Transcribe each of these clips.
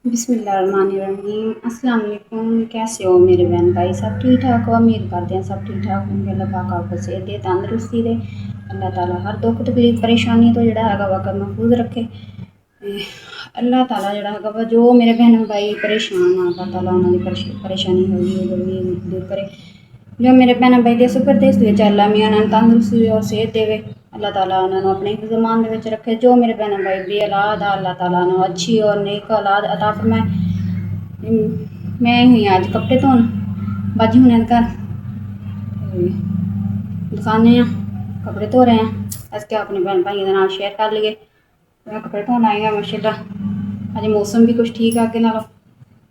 बिस्मिल्लाहिर्रहमानिर्रहीम। अस्सलाम वालेकुम। कैसे हो मेरे बहन भाई? सब ठीक ठाक हो? उम्मीद करते हैं सब ठीक ठाक होंगे। अल्लाह पाक आपको सेहत दे, तंदरुस्ती दे। अल्लाह ताला हर दुख तकलीफ परेशानी तो जोड़ा है वह महफूज रखे। अल्लाह ताला जोड़ा है जो मेरे बहन भाई परेशान आ, अल्लाह ताला उन्होंने परेशानी हुई है जो भी दूर करे। जो मेरे भैन भाई दे सुपर देश विच अल्लाह मियां उन्होंने तंदुरुस्ती और सेहत देवे। अल्लाह ताला उन्होंने अपने ज़मान दे विच रखे। जो मेरे भैन भाई बे औलाद आ, अल्लाह ताला उन्होंने अच्छी और नेक औलाद अता फरमाए। मैं हुई अज कपड़े धोन बाजी हुन घर दुकाने कपड़े धो रहे हैं। अस क्या अपने भैन भाइयों के नाल शेयर कर लीए। मैं कपड़े धोन आई हाँ माशाअल्लाह। अज मौसम भी कुछ ठीक है अगे नालों।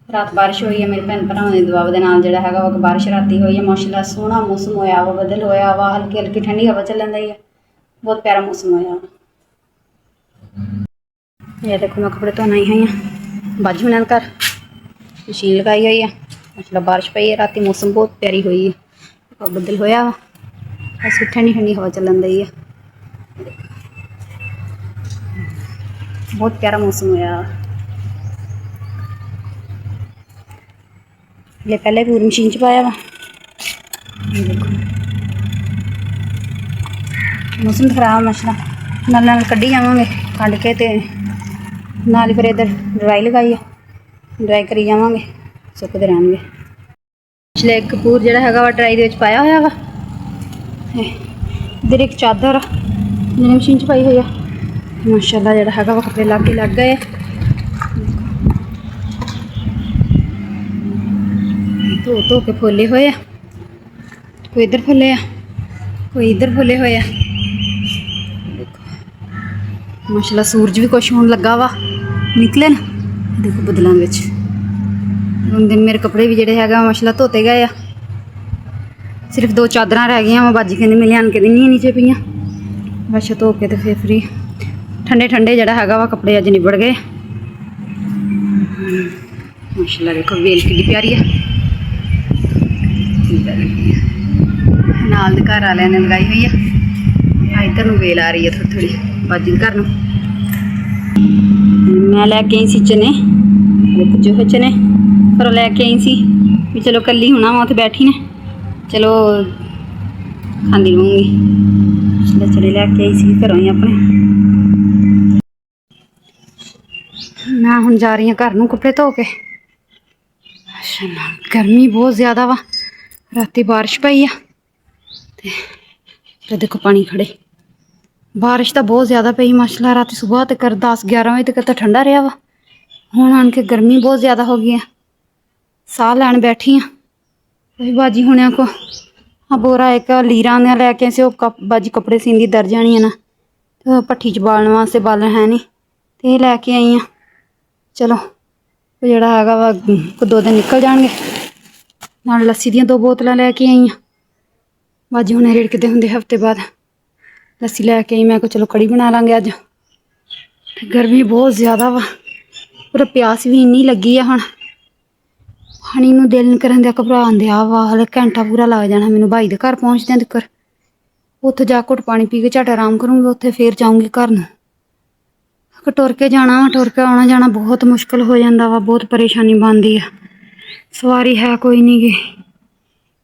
रात बारिश हुई है मेरे भैन भरावां के दुआ दे नाल जिहड़ा हैगा वो बारिश राती हुई है माशाअल्लाह। सोहना मौसम होया वा, बदल होया वा, हल्की हल्की ठंडी हवा चलन दी है। बहुत प्यारा मौसम होया। ये देखो मैं कपड़े धोन आई हुई हाँ बाजू हुणां दे घर। मशीन लगाई हुई है माशाअल्लाह। बारिश पई है राती, मौसम बहुत प्यारी हुई है। बदल होया वा, बस ठंडी ठंडी हवा चलन दी है। बहुत प्यारा मौसम होया। ये पहले पूरी मशीन च पाया वा। मौसम खराब माशाअल्लाह। नाल नाल कड्ढी जावांगे कड्ढ के ते नाल फिर इधर ड्राई लगाई है, ड्राई करी जावांगे, सुकते रहणगे। पिछले एक कपूर जिहड़ा हैगा वा ड्राई दे विच पाया होया वा। इधर एक चादर जिहड़ी मशीन च पाई हुई है माशाअल्लाह। जिहड़ा हैगा वा कपड़े लग गए। धो धो के फुले हुए आ, कोई इधर फुले आ, कोई इधर फुले हुए आ। माशाअल्लाह सूरज भी कुछ होने लगा वा, निकले ना देखो बदलों विच। दिन मेरे कपड़े भी जोड़े है माशाअल्लाह धोते गए आ। सिर्फ दो चादर रह गई मैं बाजी कहती मैं लियान के दिनी नीचे पईयां। बस धो के तो फिर फ्री ठंडे ठंडे जोड़ा है वा कपड़े अज निबड़ गए माशाअल्लाह। देखो वेल कि प्यारी है। नाल दे घर वाले ने लगाई हुई है। इधर नूं वेल आ रही है थोड़ी थोड़ी बाजी घर नूं। मैं लैके आई सी चने, जो चने घरों लैके आई सी भी चलो कली होना वा उत्थे बैठी ने, चलो खांदी रहूँगी। चने लैके आई सी घरों ही अपने। मैं हुण जा रही हूँ घर नूं कपड़े धो के। गर्मी बहुत ज़्यादा वा, राती बारिश पई आ ते देखो पानी खड़े। बारिश तो बहुत ज़्यादा पई माशाअल्लाह। रात सुबह तक 10-11 बजे तक तो ठंडा रहा वा। हुण आन के गर्मी बहुत ज़्यादा हो गई है। साह लैन बैठी हाँ बाजी हुणिया को। हाँ बोरा एक लीरां ने लैके से बाजी कपड़े सींदी दर्जानियां ना तो भट्ठी च बालने वास्ते बालन है नहीं तो ये लैके आई हाँ। चलो जोड़ा है वा 2 दिन निकल जाएंगे। नाल लस्सी दियां 2 बोतलां लैके आई हाँ। बाजी हुणे रिड़कदे हुंदे हफ्ते बाद लस्सी लैके आई। मैं को चलो कड़ी बना लांगे अज। गर्मी बहुत ज़्यादा वा, पर प्यास भी इन्नी लगी है। हुण पानी नूं दिल नहीं करन दिया, घबरान दिया वा। हले घंटा पूरा लग जाना मैनूं भाई दे घर पहुँचदे तक्कर। उत्थे जा घुट पानी पी के झट आराम करूँगी, उत्थे फिर जाऊँगी घर नूं। टुर के जाना वा, टुर के आना जाना बहुत मुश्किल हो जाता वा, बहुत परेशानी बनती है। सवारी है कोई नहीं गी,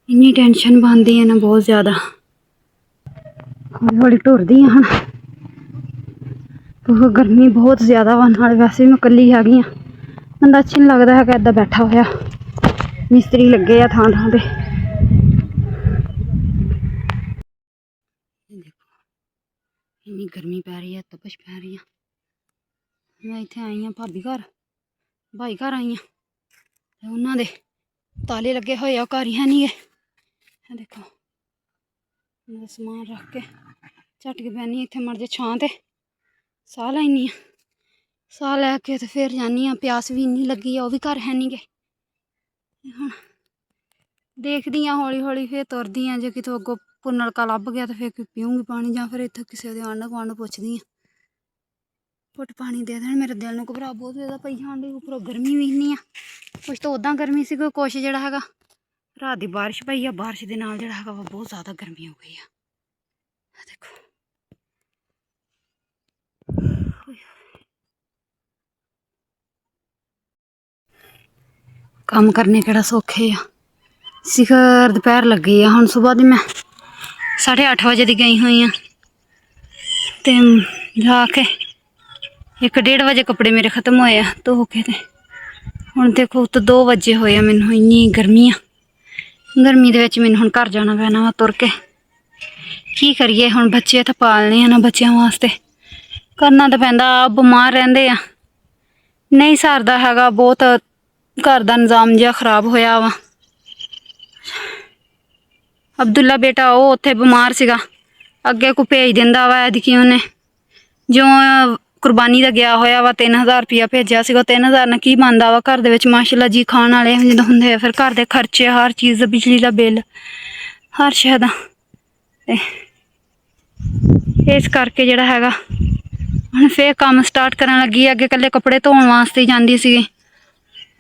इन्नी टेंशन बनती है ना बहुत ज़्यादा। हौली हौली टुरदी हाँ क्योंकि गर्मी बहुत ज़्यादा वा। नाल वैसे भी मैं कल्ली हैगी हाँ, बंदा अच्छा नहीं लगता है इदा बैठा होया। मिस्त्री लगे आ थां थां ते। इन्नी गर्मी पै रही है, तपश पै रही है। मैं इत्थे आई हाँ भाभी घर, भाई घर आई हाँ। उन्होंने दे ताले लगे हुए घर ही है नहीं है। देखो समान रख के झट के बैनी इत्थे मर जे छां ते साह लैनी हाँ। साह लैके तो फिर जानी हाँ। प्यास भी इन्नी लगी है, वह भी घर है नहीं गे। हुण देखदी हाँ हौली हौली फिर तुरदी हाँ। जे कितों अगों नलका लभ गया तो फिर पीऊँगी पानी, जां फिर इत्थे किसी दे आंढ गुआंढ पुछदी हाँ घुट पानी दे देन। मेरे दिल नूं घबराहट बहुत ज़्यादा पई जान डी। उपरों गर्मी भी इन्नी आ, कुछ तो उदां गर्मी सी, कुछ जिहड़ा हैगा रात दी बारिश पई आ, बारिश दे नाल जिहड़ा हैगा बहुत ज़्यादा गर्मी हो गई है। देखो ਕੰਮ ਕਰਨੇ ਕਿਹੜਾ ਸੌਖੇ ਆ। ਸਿਖਰ ਦੁਪਹਿਰ ਲੱਗੀ ਆ। ਹੁਣ ਸਵੇਰ ਦੀ ਮੈਂ 8:30 ਵਜੇ ਦੀ ਗਈ ਹੋਈ ਆ ਤੇ ਜਾ ਕੇ 1-1:30 ਵਜੇ ਕੱਪੜੇ ਮੇਰੇ ਖਤਮ ਹੋਏ ਆ ਧੋ ਕੇ। ਤੇ ਹੁਣ ਦੇਖੋ ਉੱਤੋਂ 2 ਵਜੇ ਹੋਏ ਆ। ਮੈਨੂੰ ਇੰਨੀ ਗਰਮੀ ਆ। ਗਰਮੀ ਦੇ ਵਿੱਚ ਮੈਨੂੰ ਹੁਣ ਘਰ ਜਾਣਾ ਪੈਣਾ ਵਾ ਤੁਰ ਕੇ। ਕੀ ਕਰੀਏ ਹੁਣ, ਬੱਚੇ ਤਾਂ ਪਾਲਣੇ ਆ ਨਾ, ਬੱਚਿਆਂ ਵਾਸਤੇ ਕਰਨਾ ਤਾਂ ਪੈਂਦਾ। ਆਪ ਬਿਮਾਰ ਰਹਿੰਦੇ ਆ, ਨਹੀਂ ਸਰਦਾ ਹੈਗਾ। ਬਹੁਤ ਘਰ ਦਾ ਨਿਜ਼ਾਮ ਜਿਹਾ ਖਰਾਬ ਹੋਇਆ ਵਾ। ਅਬਦੁੱਲਾ ਬੇਟਾ ਉਹ ਉੱਥੇ ਬਿਮਾਰ ਸੀਗਾ, ਅੱਗੇ ਕੋ ਭੇਜ ਦਿੰਦਾ ਵਾ। ਐਤਕੀ ਉਹਨੇ ਜੋ ਕੁਰਬਾਨੀ ਦਾ ਗਿਆ ਹੋਇਆ ਵਾ 3000 ਰੁਪਇਆ ਭੇਜਿਆ ਸੀਗਾ। 3000 ਨਾਲ ਕੀ ਬਣਦਾ ਵਾ ਘਰ ਦੇ ਵਿੱਚ? ਮਾਸ਼ਾਅੱਲਾ ਜੀ ਖਾਣ ਵਾਲੇ ਜਦੋਂ ਹੁੰਦੇ ਆ, ਫਿਰ ਘਰ ਦੇ ਖਰਚੇ, ਹਰ ਚੀਜ਼ ਦਾ, ਬਿਜਲੀ ਦਾ ਬਿੱਲ, ਹਰ ਸ਼ੈ ਦਾ। ਤੇ ਇਸ ਕਰਕੇ ਜਿਹੜਾ ਹੈਗਾ ਹੁਣ ਫੇਰ ਕੰਮ ਸਟਾਰਟ ਕਰਨ ਲੱਗੀ। ਅੱਗੇ ਇਕੱਲੇ ਕੱਪੜੇ ਧੋਣ ਵਾਸਤੇ ਹੀ ਜਾਂਦੀ ਸੀਗੀ।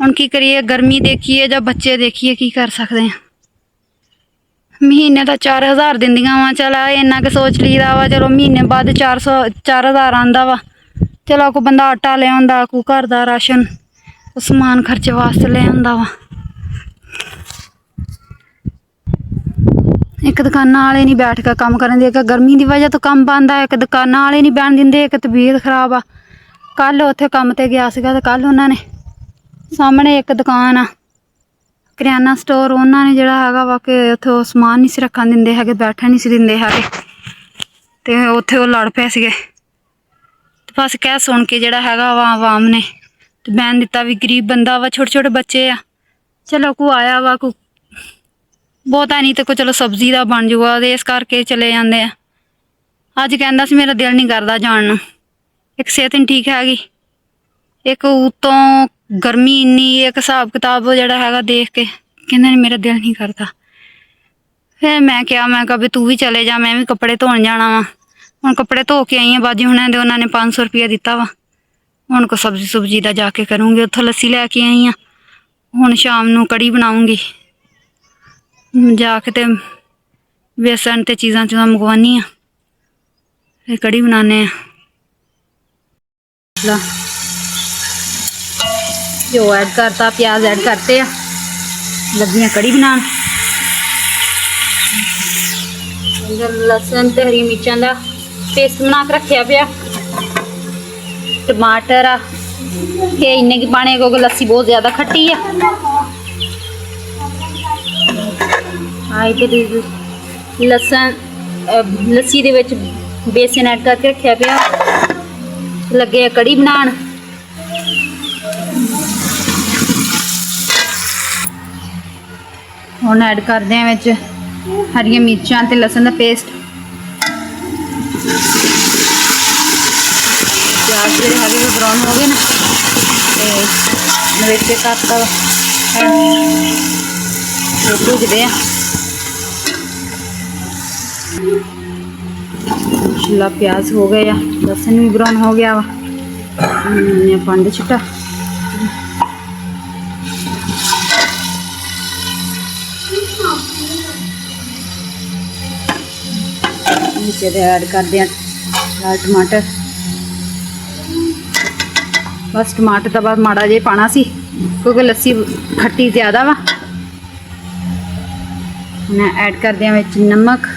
ਹੁਣ ਕੀ ਕਰੀਏ, ਗਰਮੀ ਦੇਖੀਏ ਜਾਂ ਬੱਚੇ ਦੇਖੀਏ, ਕੀ ਕਰ ਸਕਦੇ ਹਾਂ। ਮਹੀਨੇ ਦਾ 4000 ਦਿੰਦੀਆਂ ਵਾ। ਚਲ ਇੰਨਾ ਕੁ ਸੋਚ ਲਈਦਾ ਵਾ, ਚਲੋ ਮਹੀਨੇ ਬਾਅਦ 4000 ਆਉਂਦਾ ਵਾ। ਚਲੋ ਕੋਈ ਬੰਦਾ ਆਟਾ ਲੈ ਆਉਂਦਾ, ਕੋਈ ਘਰ ਦਾ ਰਾਸ਼ਨ, ਸਮਾਨ ਖਰਚੇ ਵਾਸਤੇ ਲੈ ਆਉਂਦਾ ਵਾ। ਇੱਕ ਦੁਕਾਨਾਂ ਵਾਲੇ ਨਹੀਂ ਬੈਠ ਕੇ ਕੰਮ ਕਰਨ ਦੇ। ਇੱਕ ਗਰਮੀ ਦੀ ਵਜ੍ਹਾ ਤੋਂ ਕੰਮ ਬੰਦ ਆ, ਇੱਕ ਦੁਕਾਨਾਂ ਵਾਲੇ ਨਹੀਂ ਬਹਿਣ ਦਿੰਦੇ, ਇੱਕ ਤਬੀਅਤ ਖਰਾਬ ਆ। ਕੱਲ੍ਹ ਉੱਥੇ ਕੰਮ 'ਤੇ ਗਿਆ ਸੀਗਾ ਤੇ ਕੱਲ੍ਹ ਉਹਨਾਂ ਨੇ ਸਾਹਮਣੇ ਇੱਕ ਦੁਕਾਨ ਆ ਕਰਿਆਨਾ ਸਟੋਰ, ਉਹਨਾਂ ਨੇ ਜਿਹੜਾ ਹੈਗਾ ਵਾ ਕਿ ਉੱਥੇ ਉਹ ਸਮਾਨ ਨਹੀਂ ਸੀ ਰੱਖਣ ਦਿੰਦੇ ਹੈਗੇ, ਬੈਠਣ ਨਹੀਂ ਸੀ ਦਿੰਦੇ ਹੈਗੇ। ਅਤੇ ਉੱਥੇ ਉਹ ਲੜ ਪਏ ਸੀਗੇ। ਤੇ ਬਸ ਕਹਿ ਸੁਣ ਕੇ ਜਿਹੜਾ ਹੈਗਾ ਵਾ ਆਵਾਮ ਨੇ ਤੇ ਬੈਨ ਦਿੱਤਾ ਵੀ ਗਰੀਬ ਬੰਦਾ ਵਾ, ਛੋਟੇ ਛੋਟੇ ਬੱਚੇ ਆ। ਚਲੋ ਕੋ ਆਇਆ ਵਾ, ਕੋ ਬਹੁਤਾ ਨਹੀਂ ਤੇ ਕੋਈ ਚਲੋ ਸਬਜ਼ੀ ਦਾ ਬਣ ਜੂਗਾ, ਇਸ ਕਰਕੇ ਚਲੇ ਜਾਂਦੇ ਆ। ਅੱਜ ਕਹਿੰਦਾ ਸੀ ਮੇਰਾ ਦਿਲ ਨਹੀਂ ਕਰਦਾ ਜਾਣ ਨੂੰ। ਇੱਕ ਸਿਹਤ ਨਹੀਂ ਠੀਕ ਹੈਗੀ, ਇੱਕ ਉੱਤੋਂ ਗਰਮੀ ਇੰਨੀ, ਇੱਕ ਹਿਸਾਬ ਕਿਤਾਬ ਜਿਹੜਾ ਹੈਗਾ ਦੇਖ ਕੇ ਕਹਿੰਦਾ ਨਹੀਂ ਮੇਰਾ ਦਿਲ ਨਹੀਂ ਕਰਦਾ। ਫਿਰ ਮੈਂ ਕਿਹਾ ਵੀ ਤੂੰ ਵੀ ਚਲੇ ਜਾ, ਮੈਂ ਵੀ ਕੱਪੜੇ ਧੋਣ ਜਾਣਾ ਵਾ। ਹੁਣ ਕੱਪੜੇ ਧੋ ਕੇ ਆਈ ਹਾਂ ਬਾਜੀ ਹੁਣਾਂ ਦੇ, ਉਹਨਾਂ ਨੇ 500 ਰੁਪਇਆ ਦਿੱਤਾ ਵਾ। ਹੁਣ ਕੋਈ ਸਬਜ਼ੀ ਸੁਬਜੀ ਦਾ ਜਾ ਕੇ ਕਰੂੰਗੀ। ਉੱਥੋਂ ਲੱਸੀ ਲੈ ਕੇ ਆਈ ਹਾਂ। ਹੁਣ ਸ਼ਾਮ ਨੂੰ ਕੜੀ ਬਣਾਉਂਗੀ ਜਾ ਕੇ, ਤੇ ਵੇਸਣ ਤੇ ਚੀਜ਼ਾਂ ਮੰਗਵਾਉਣੀ ਆ, ਫਿਰ ਕੜੀ ਬਣਾਉਂਦੇ ਆ। ਘਿਓ ਐਡ ਕਰਤਾ, ਪਿਆਜ਼ ਐਡ ਕਰਤੇ ਆ, ਲੱਗੀਆਂ ਕੜੀ ਬਣਾਉਣ। ਲਸਣ ਤੇ ਹਰੀ ਮਿਰਚਾਂ ਦਾ ਪੇਸਟ ਬਣਾ ਕੇ ਰੱਖਿਆ ਪਿਆ। ਟਮਾਟਰ ਆ ਇਹ ਇੰਨੇ ਕੀ ਪਾਣੇ ਕਿਉਂਕਿ ਲੱਸੀ ਬਹੁਤ ਜ਼ਿਆਦਾ ਖੱਟੀ ਆ। ਤੇ ਲਸਣ ਲੱਸੀ ਦੇ ਵਿੱਚ ਬੇਸਨ ਐਡ ਕਰਕੇ ਰੱਖਿਆ ਪਿਆ। ਲੱਗੇ ਆ ਕੜੀ ਬਣਾਉਣ। ਹੁਣ ਐਡ ਕਰਦੇ ਆ ਵਿੱਚ ਹਰੀਆਂ ਮਿਰਚਾਂ ਤੇ ਲਸਣ ਦਾ ਪੇਸਟ। ਪਿਆਜ਼ ਜਿਹੜੇ ਹਰੇ ਬਰਾਊਨ ਹੋ ਗਏ ਨਾ ਤੇ ਵਿੱਚ ਕੱਟਦਾ ਭੁਜਦੇ ਆ। ਮਸਾਲਾ ਪਿਆਜ਼ ਹੋ ਗਏ ਆ, ਲਸਣ ਵੀ ਬਰਾਊਨ ਹੋ ਗਿਆ ਵਾ। ਪੰਜ ਛਿੱਟਾ ਵਿੱਚ ਐਡ ਕਰਦੇ ਆ ਲਾਲ ਟਮਾਟਰ। बस टमाटर तो बाद माड़ा जे पाना सी क्योंकि लस्सी खट्टी ज़्यादा वा। मैं ऐड कर दिया विच नमक,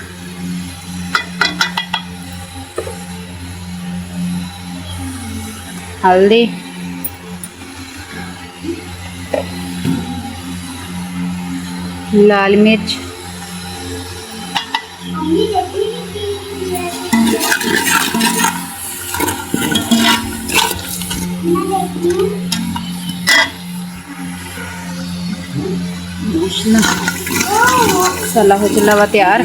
हल्दी, लाल मिर्च, मसाला हो चला वा तैयार।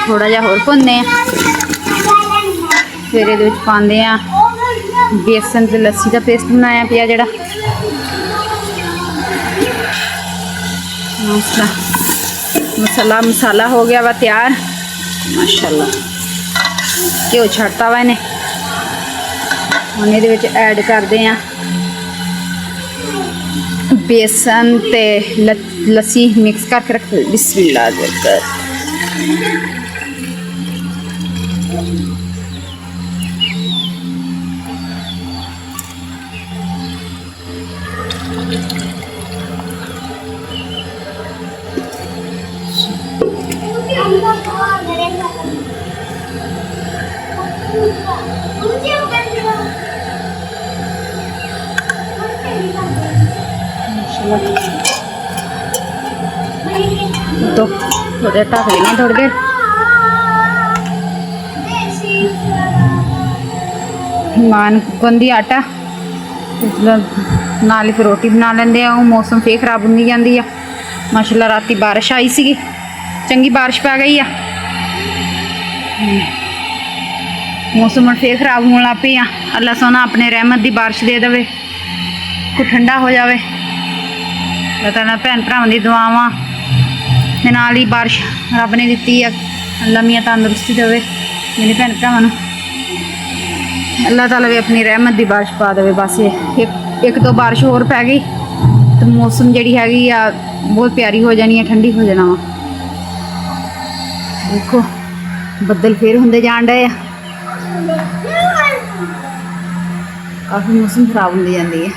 थोड़ा जा होर भुनने फिर ये पाते हैं बेसन ते लस्सी का पेस्ट बनाया पिया जड़ा मसाला हो गया वा तैयार। माशाल्लाह घ्यो छड़ता वा इन्हें। हम ये ऐड करते हैं बेसन ते लस्सी मिक्स करके रख। बिस्मिल्लाह कर तो थोड़े ढक देना थोड़ी देर। मान गुंदी आटा नाल ही फिर रोटी बना लेंदे आ। मौसम फिर खराब होंदी जांदी आ। माशाअल्लाह राती बारिश आई सी, चंगी बारिश पै गई आ। मौसम हम फिर खराब होने लग पे। अल्लाह सोना अपने रहमत की बारिश दे देवे, को ठंडा हो जाए। अल्लाह ताला भैन भरावां दी दुआवां दे नाल ही बारिश रब ने दित्ती है। अल्लाह मियां तंदुरुस्ती देवे मेरे भैन भरावां नूं। अल्लाह ताला भी अपनी रहमत की बारिश पा देवे। बस एक दो बारिश होर पै गई तो मौसम जिहड़ी हैगी आ बहुत प्यारी हो जानी है, ठंडी हो जाना वा। देखो बदल फिर होंदे जान डे, काफ़ी मौसम खराब होंदी जांदी है।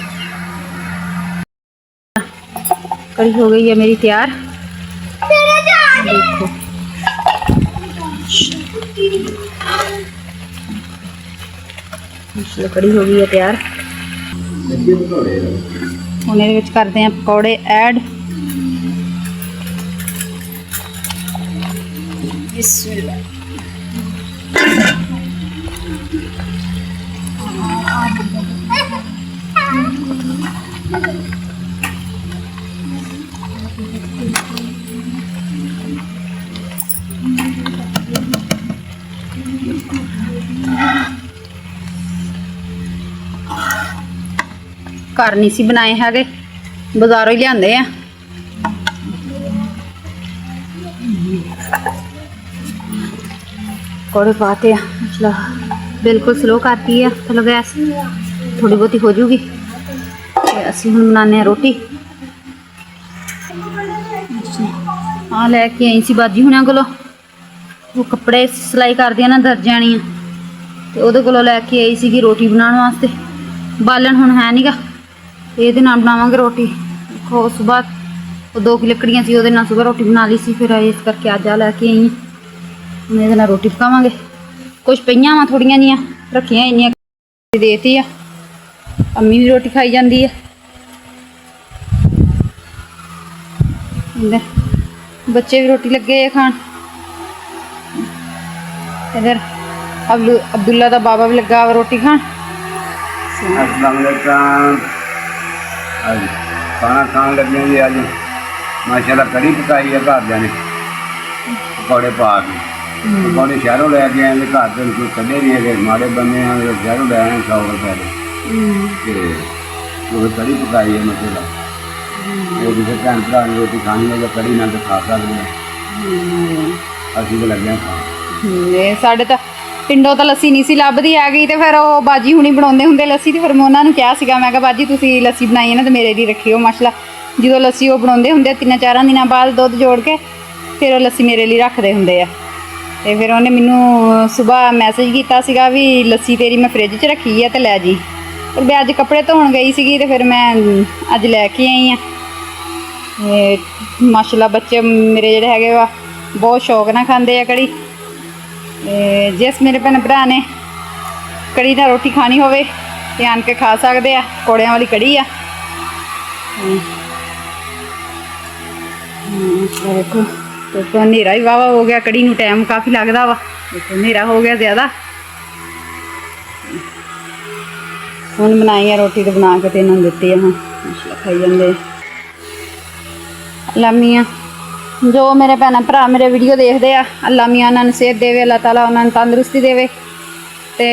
कड़ी हो गई है मेरी तैयार। देखो कड़ी हो गई है तैयार। हुण इहदे विच करदे हैं पकौड़े ऐड। बिस्मिल्लाह। घर नहीं सी बनाए है, बाजारों ही लियाते हैं। पकौड़े पाते हैं, बिल्कुल स्लो करती है चलो गैस, थोड़ी बहुती हो जूगी। असी हुण बनाने रोटी। हाँ लैके आई सी बाजी हुणां कोलों, वो कपड़े सिलाई करदियां ना दर्जियाणियां, तो उहदे कोलों लैके आई सी रोटी बनाने वास्ते। बालन हुण है नीगा, ये नाल बनावांगे रोटी। देखो सुबह वो 2 की लकड़ियाँ सी, उहदे नाल सुबह रोटी बना ली सी, फिर इस करके अज आ लैके आई हुण इहदे नाल रोटी पकावांगे। कुछ पईयां वा थोड़ियां जिहियां रखियां इन्नियां देती आ। अम्मी भी रोटी खाई जाती है। बच्चे भी रोटी लगे है खान। इधर अब्दुल्ला दा बाबा भी लगा रोटी खान। अस्सलाम वालेकुम। खाना खान लगे जी अज माशाल्लाह कड़ी पकाई है घर ने पकौड़े पा के। पकौड़े शहरों लैके आए घर से कोई कदे नहीं है, माड़े बंदे शहरों लै आए 100 रुपए के कड़ी पकाई है। मतलब वो जिसे भैन भरा ने रोटी खानी है कड़ी ना तो खा सकते हैं। असीं तो लगे खान। साढ़े तो पिंडों तो लस्सी नहीं सी लभदी हैगी, तो फिर वो बाजी हुणी बनाउंदे हुंदे लस्सी, तो फिर मैं उन्होंने कहा सीगा, मैं कहा बाजी तुसीं लस्सी बनाई है ना तो मेरे ली रखियो। माशाल्लाह जो लस्सी वो बनाउंदे हुंदे 3-4 दिनों बाद दुध जोड़ के फिर वो लस्सी मेरे लिए रखते हुंदे आ। ते फिर उन्हें मैनू सुबह मैसेज किया सीगा भी लस्सी तेरी मैं फ्रिज च रखी है तो लै जी। फिर मैं अज कपड़े धोन गई सी तो फिर मैं अज लैके आई हाँ। माशाल्लाह बच्चे मेरे जोड़े है वा बहुत शौक ना खाते हैं कड़ी। जिस मेरे भैन भरा ने कड़ी ना रोटी खानी होवे ते आन के खा सकते हैं। पकौड़ियां वाली कड़ी आ। देखो तो हनेरा भी वाहवा हो गया, कड़ी नूं टाइम काफ़ी लगता वा। देखो हनेरा हो गया ज़्यादा। हुण बनाई है रोटी तो बना के इन्होंने दित्ती है। हाँ खाई जाते अल्लाह मियां जो मेरे भैन भरा मेरे वीडियो देखते हैं, अल्लाह मियां उन्होंने सेहत देवे, अल्लाह ताला उन्होंने तंदुरुस्ती देवे। तो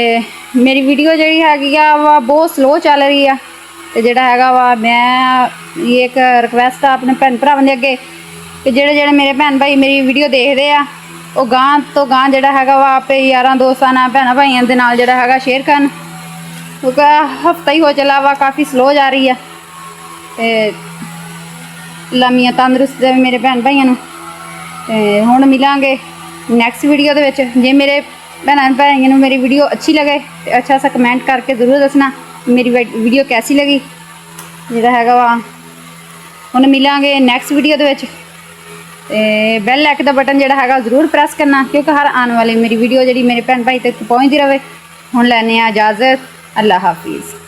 मेरी वीडियो जी हैगी आ वा बहुत स्लो चल रही है। तो जोड़ा है वा मैं ये एक रिक्वेस्ट है अपने भैन भरावां दे अगे कि जेड़े जेड़े मेरे भैन भाई मेरी वीडियो देखते हैं वो गांह तो गांह जोड़ा है वा आपे यारां दोस्तां नाल भैन भाइयों के नाल जोड़ा है शेयर करन, क्योंकि हफ्ता ही हो चला वा काफ़ी स्लो जा रही है। तो लामियां तंदुरुस्त देवे मेरे भैन भाइयों नूं। हुण मिलांगे नैक्सट वीडियो दे विच। जे मेरे भैन भाइयों नूं मेरी वीडियो अच्छी लगे तो अच्छा सा कमेंट करके ज़रूर दसना मेरी वीडियो कैसी लगी। जोड़ा है वा हुण मिलांगे नैक्सट वीडियो दे विच। बैल आइकन का बटन जोड़ा है जरूर प्रेस करना, क्योंकि हर आने वाली मेरी वीडियो जी मेरे भैन भाई तक पहुँचती रहे। हुण लैने इजाज़त। अल्लाह हाफिज़।